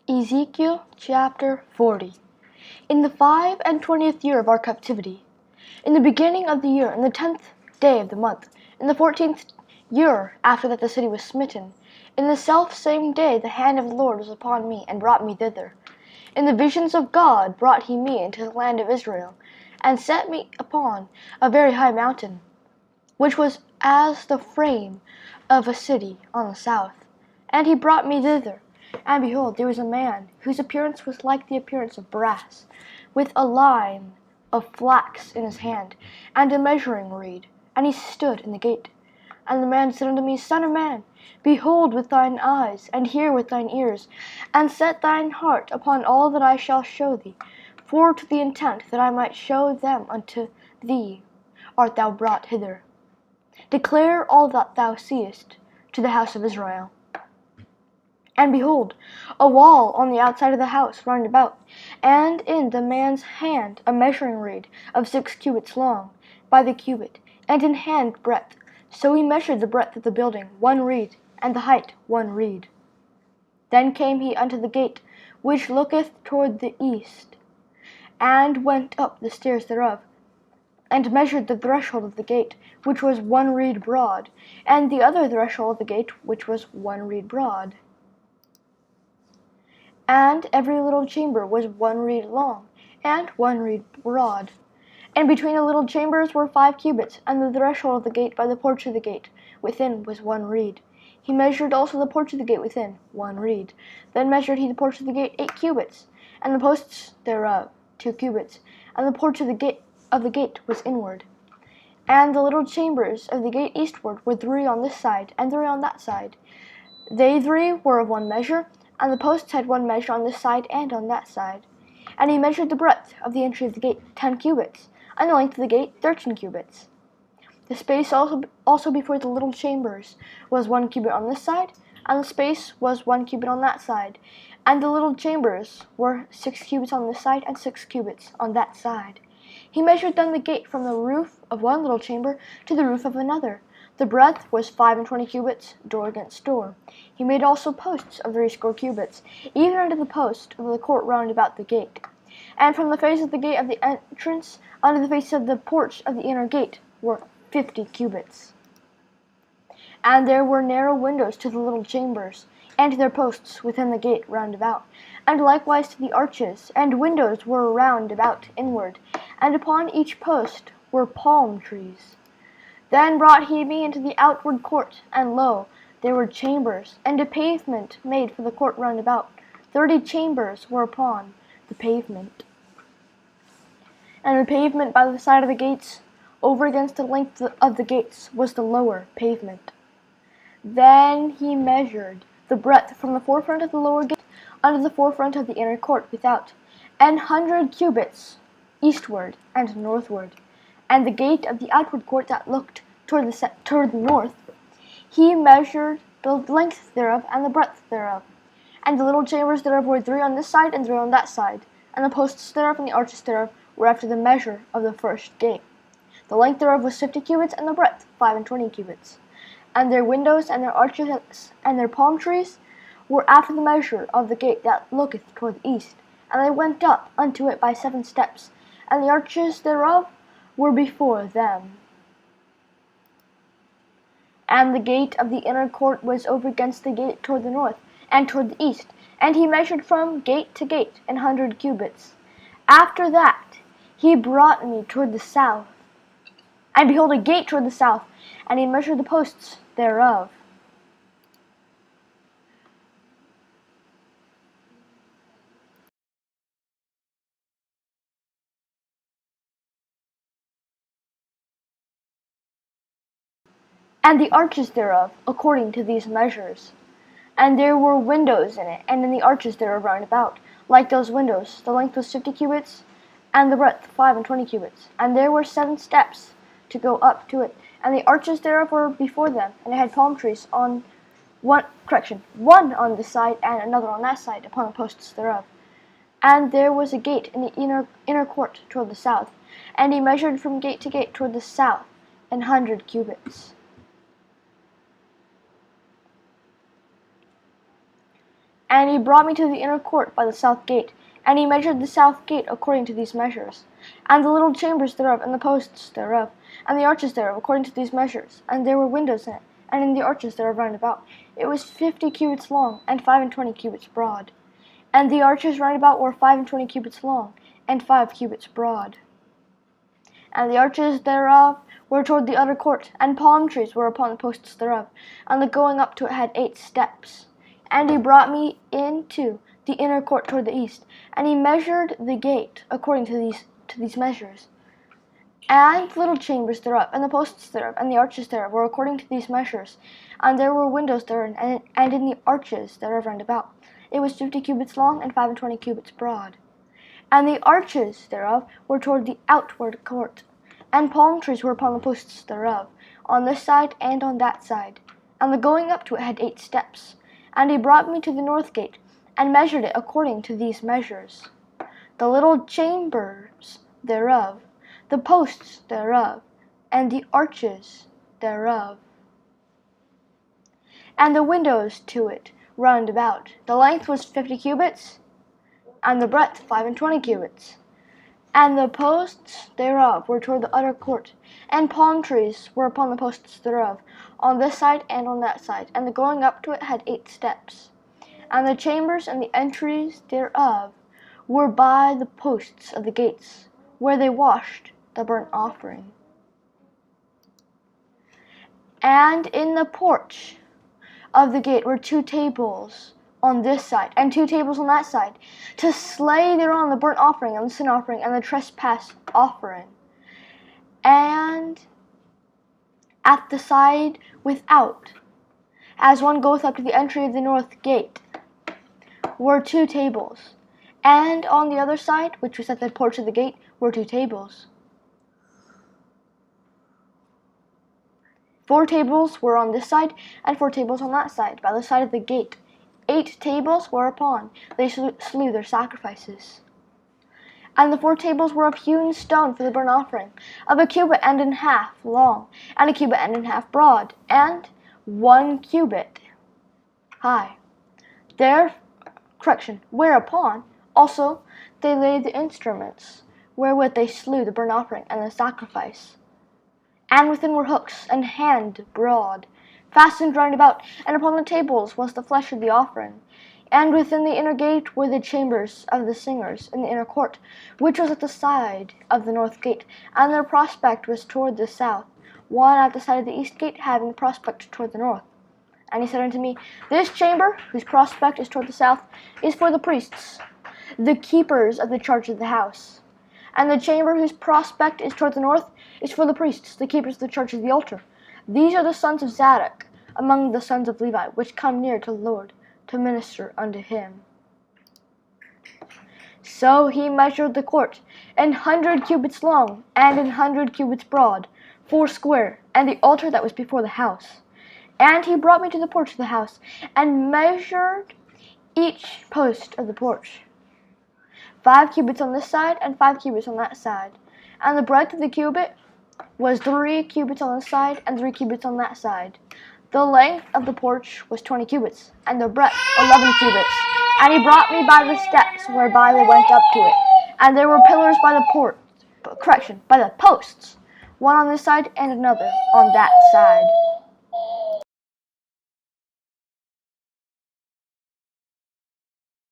Ezekiel chapter 40. In the 25th year of our captivity, in the beginning of the year, in the 10th day of the month, in the 14th year after that the city was smitten, in the selfsame day the hand of the Lord was upon me, and brought me thither. In the visions of God brought he me into the land of Israel, and set me upon a very high mountain, which was as the frame of a city on the south. And he brought me thither. And behold, there was a man, whose appearance was like the appearance of brass, with a line of flax in his hand, and a measuring reed. And he stood in the gate. And the man said unto me, Son of man, behold with thine eyes, and hear with thine ears, and set thine heart upon all that I shall show thee, for to the intent that I might show them unto thee art thou brought hither. Declare all that thou seest to the house of Israel. And behold, a wall on the outside of the house round about, and in the man's hand a measuring reed of 6 cubits long by the cubit, and in hand breadth. So he measured the breadth of the building 1 reed, and the height 1 reed. Then came he unto the gate which looketh toward the east, and went up the stairs thereof, and measured the threshold of the gate, which was 1 reed broad, and the other threshold of the gate, which was 1 reed broad. And every little chamber was 1 reed long, and 1 reed broad. And between the little chambers were 5 cubits, and the threshold of the gate by the porch of the gate within was 1 reed. He measured also the porch of the gate within 1 reed. Then measured he the porch of the gate 8 cubits, and the posts thereof 2 cubits, and the porch of the gate was inward. And the little chambers of the gate eastward were 3 on this side, and 3 on that side. They 3 were of 1 measure, and the posts had 1 measure on this side and on that side. And he measured the breadth of the entry of the gate 10 cubits, and the length of the gate 13 cubits. The space also before the little chambers was 1 cubit on this side, and the space was 1 cubit on that side. And the little chambers were 6 cubits on this side, and 6 cubits on that side. He measured then the gate from the roof of 1 little chamber to the roof of another. The breadth was 25 cubits, door against door. He made also posts of 60 cubits, even unto the post of the court round about the gate. And from the face of the gate of the entrance unto the face of the porch of the inner gate were 50 cubits. And there were narrow windows to the little chambers, and to their posts within the gate round about, and likewise to the arches, and windows were round about inward, and upon each post were palm trees. Then brought he me into the outward court, and lo, there were chambers, and a pavement made for the court round about. 30 chambers were upon the pavement. And the pavement by the side of the gates, over against the length of the gates, was the lower pavement. Then he measured the breadth from the forefront of the lower gate unto the forefront of the inner court without, 100 cubits eastward and northward. And the gate of the outward court that looked toward the north, he measured the length thereof and the breadth thereof. And the little chambers thereof were 3 on this side and 3 on that side, and the posts thereof and the arches thereof were after the measure of the first gate. The length thereof was 50 cubits, and the breadth 25 cubits. And their windows and their arches and their palm trees were after the measure of the gate that looketh toward the east. And they went up unto it by 7 steps, and the arches thereof were before them. And the gate of the inner court was over against the gate toward the north, and toward the east. And he measured from gate to gate 100 cubits. After that he brought me toward the south, and behold a gate toward the south, and he measured the posts thereof. And the arches thereof, according to these measures. And there were windows in it, and in the arches thereof round about, like those windows. The length was 50 cubits, and the breadth 25 cubits. And there were 7 steps to go up to it. And the arches thereof were before them, and it had palm trees on one on this side, and another on that side, upon the posts thereof. And there was a gate in the inner court toward the south. And he measured from gate to gate toward the south 100 cubits. And he brought me to the inner court by the south gate, and he measured the south gate according to these measures, and the little chambers thereof, and the posts thereof, and the arches thereof, according to these measures. And there were windows in it, and in the arches thereof round about. It was 50 cubits long, and 25 cubits broad. And the arches round about were 25 cubits long, and 5 cubits broad. And the arches thereof were toward the utter court, and palm trees were upon the posts thereof, and the going up to it had 8 steps. And he brought me into the inner court toward the east, and he measured the gate according to these measures. And the little chambers thereof, and the posts thereof, and the arches thereof were according to these measures. And there were windows therein, and in the arches thereof round about. It was 50 cubits long, and 25 cubits broad. And the arches thereof were toward the outward court, and palm trees were upon the posts thereof, on this side and on that side. And the going up to it had 8 steps. And he brought me to the north gate, and measured it according to these measures. The little chambers thereof, the posts thereof, and the arches thereof, and the windows to it round about. The length was 50 cubits, and the breadth 25 cubits. And the posts thereof were toward the utter court, and palm trees were upon the posts thereof, on this side and on that side. And the going up to it had 8 steps. And the chambers and the entries thereof were by the posts of the gates, where they washed the burnt offering. And in the porch of the gate were 2 tables on this side, and 2 tables on that side, to slay thereon the burnt offering, and the sin offering, and the trespass offering. And at the side without, as one goeth up to the entry of the north gate, were 2 tables. And on the other side, which was at the porch of the gate, were 2 tables. 4 tables were on this side, and 4 tables on that side, by the side of the gate. 8 tables whereupon they slew their sacrifices. And the 4 tables were of hewn stone for the burnt offering, of 1 cubit and an half long, and 1 cubit and an half broad, and 1 cubit high. Whereupon also they laid the instruments wherewith they slew the burnt offering and the sacrifice. And within were hooks, an hand broad, fastened round about, and upon the tables was the flesh of the offering. And within the inner gate were the chambers of the singers in the inner court, which was at the side of the north gate, and their prospect was toward the south, one at the side of the east gate having the prospect toward the north. And he said unto me, This chamber, whose prospect is toward the south, is for the priests, the keepers of the charge of the house. And the chamber whose prospect is toward the north is for the priests, the keepers of the charge of the altar. These are the sons of Zadok, among the sons of Levi, which come near to the Lord, to minister unto him. So he measured the court, 100 cubits long, and 100 cubits broad, 4 and the altar that was before the house. And he brought me to the porch of the house, and measured each post of the porch, 5 cubits on this side, and 5 cubits on that side. And the breadth of the cubit was 3 cubits on this side, and 3 cubits on that side. The length of the porch was 20 cubits, and the breadth 11 cubits. And he brought me by the steps whereby they went up to it. And there were pillars by the posts, one on this side and another on that side.